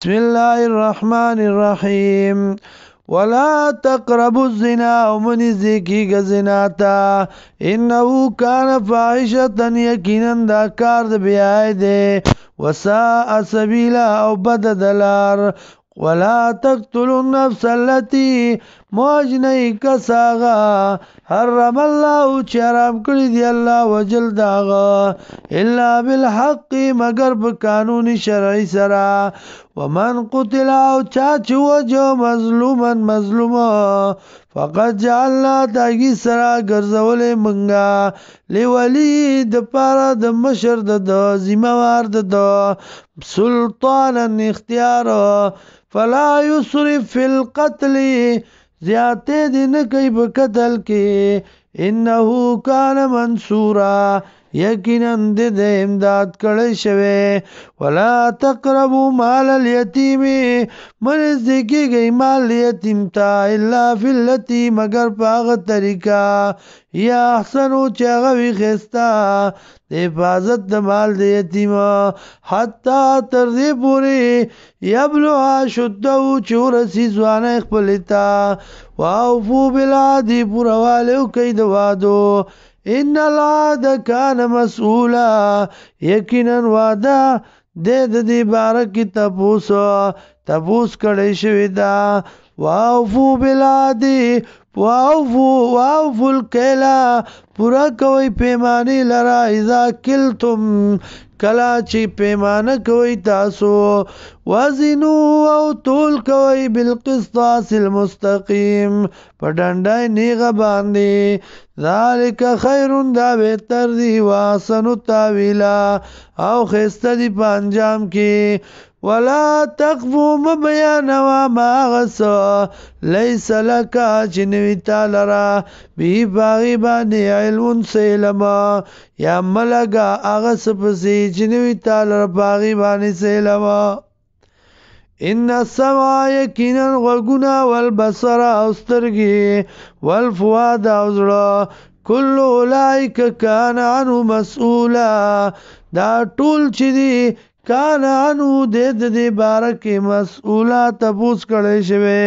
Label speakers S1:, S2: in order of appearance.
S1: بسم الله الرحمن الرحیم ولا تقربوا الزنا ومن ذکی زناتا انه کان فاحشة یقینا دا کار د بیای دے وساء سبیلا او بد دلار ولا تقتلوا النفس التي موجنی کساغا حرم الله چرام کړی دی الله وجل داغا الا بالحق مگر په قانون شرعي سرا ومن قتل او چاچ وجو مظلوما مظلوما فقد جعلنا داگی سرا گرزول منگا لولی د پارا د مشر د زموار د سلطانا اختیار فلا يسرف في القتل زیاته دی نکی په قتل کې انه کان منصورا یقینا د امداد کړی شوی ولا تقربوا مال اليتيم من ذکی مال یتیم تا الا فی التي مگر پاغه طریقہ یا احسنو چاغوی خستا د حفاظت د مال د یتیم حتی تر دې پوری یبلغ شده چورسی ځوانه خپلتا واوفو بالعهد پورواله کوي د وعدو ان العهد کان مسئولا یقینا وعده د دې بارک تپوس کړی شوی دا واوفو بالعهد واوفو الکیلا پورا کوي پیمانی لرا اذا کلتم کلا چې پیمانه کوي تاسو وزنو او تول کوي بالقسطاس المستقیم په ډنډای نیغه باندې ذالک خیر دا بهتر دی واسن تاویلا او خسته دی په انجام کې ولا تقفو مبیانوا ما غسو لیس لکا چنوی تالرا بی باغی بانی علمون سیلما یا ملگا اغس پسی چنوی تالرا باغی بانی سیلما ان السمع یقینا غوگنا والبصر اوسترگی والفواد اوزڑا کل اولائک کان عنو مسئولا دا ټول چی دی کان عنو د دې بارکه مسئولا تپوس کړي شوی